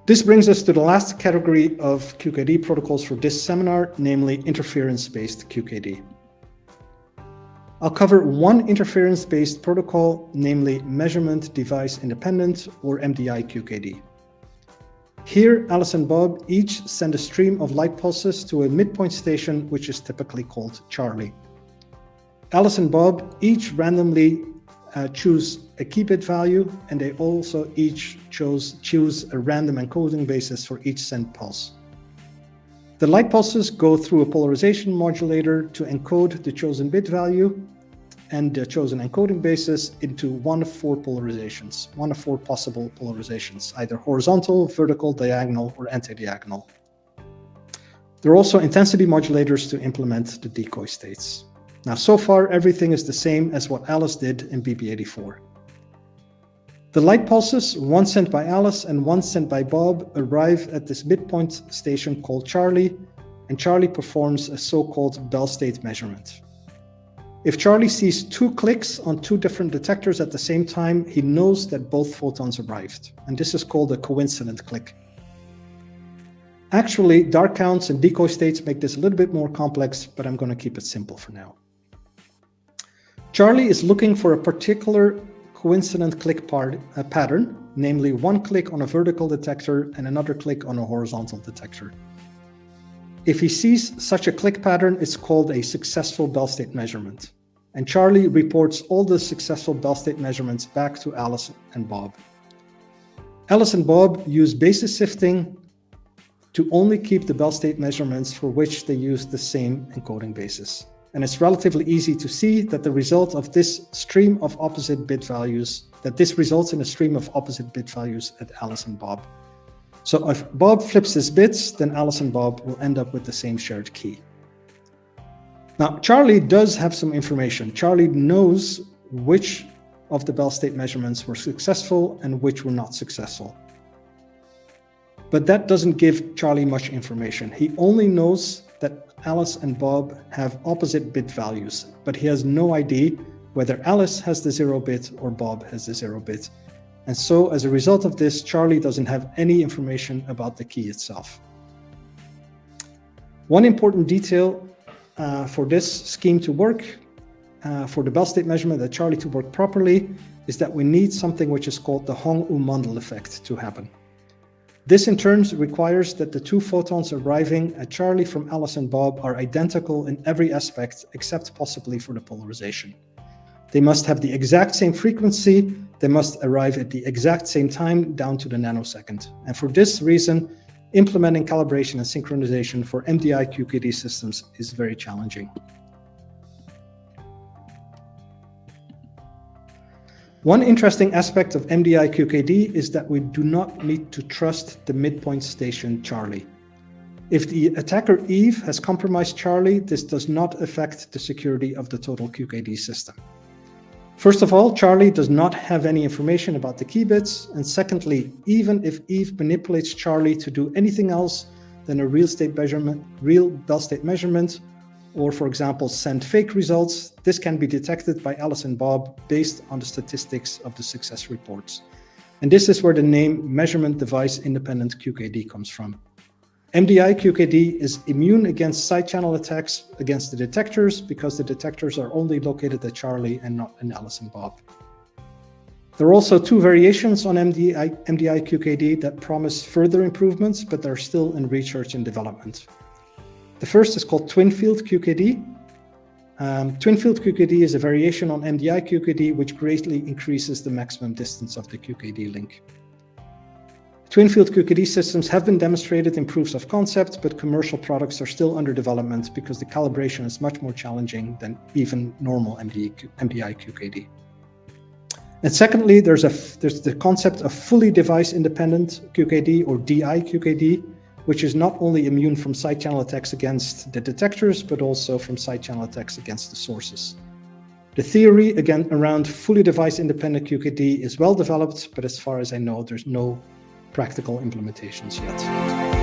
This brings us to the last category of QKD protocols for this seminar, namely interference-based QKD. I'll cover one interference-based protocol, namely measurement device independent, or MDI QKD. Here, Alice and Bob each send a stream of light pulses to a midpoint station, which is typically called Charlie. Alice and Bob each randomly choose a key bit value, and they also each choose a random encoding basis for each sent pulse. The light pulses go through a polarization modulator to encode the chosen bit value and the chosen encoding basis into one of four polarizations, one of four possible polarizations, either horizontal, vertical, diagonal, or anti-diagonal. There are also intensity modulators to implement the decoy states. Now, so far, everything is the same as what Alice did in BP84. The light pulses, one sent by Alice and one sent by Bob, arrive at this midpoint station called Charlie, and Charlie performs a so-called Bell state measurement. If Charlie sees two clicks on two different detectors at the same time, he knows that both photons arrived, and this is called a coincident click. Actually, dark counts and decoy states make this a little bit more complex, but I'm going to keep it simple for now. Charlie is looking for a particular coincident click pattern, namely one click on a vertical detector and another click on a horizontal detector. If he sees such a click pattern, it's called a successful Bell state measurement. And Charlie reports all the successful Bell state measurements back to Alice and Bob. Alice and Bob use basis shifting to only keep the Bell state measurements for which they use the same encoding basis. And it's relatively easy to see that the result of this stream of opposite bit values, that this results in a stream of opposite bit values at Alice and Bob. So if Bob flips his bits, then Alice and Bob will end up with the same shared key. Now, Charlie does have some information. Charlie knows which of the Bell state measurements were successful and which were not successful. But that doesn't give Charlie much information. He only knows that Alice and Bob have opposite bit values, but he has no idea whether Alice has the 0 bit or Bob has the 0 bit. And so as a result of this, Charlie doesn't have any information about the key itself. One important detail for this scheme to work, for the Bell state measurement at Charlie to work properly, is that we need something which is called the Hong-Ou-Mandel effect to happen. This in turn requires that the two photons arriving at Charlie from Alice and Bob are identical in every aspect except possibly for the polarization. They must have the exact same frequency, they must arrive at the exact same time down to the nanosecond. And for this reason, implementing calibration and synchronization for MDI QKD systems is very challenging. One interesting aspect of MDI QKD is that we do not need to trust the midpoint station Charlie. If the attacker Eve has compromised Charlie, this does not affect the security of the total QKD system. First of all, Charlie does not have any information about the key bits, and secondly, even if Eve manipulates Charlie to do anything else than a real Bell state measurement, or for example send fake results, this can be detected by Alice and Bob based on the statistics of the success reports. And this is where the name measurement device independent QKD comes from. MDI QKD is immune against side channel attacks against the detectors because the detectors are only located at Charlie and not in Alice and Bob. There are also two variations on MDI QKD that promise further improvements, but they're still in research and development. The first is called twin field QKD. Twin field QKD is a variation on MDI QKD which greatly increases the maximum distance of the QKD link. Twin field QKD systems have been demonstrated in proofs of concept, but commercial products are still under development because the calibration is much more challenging than even normal MDI QKD. And secondly, there's the concept of fully device independent QKD or DI QKD, which is not only immune from side channel attacks against the detectors, but also from side channel attacks against the sources. The theory, again, around fully device independent QKD is well developed, but as far as I know, there's no practical implementations yet.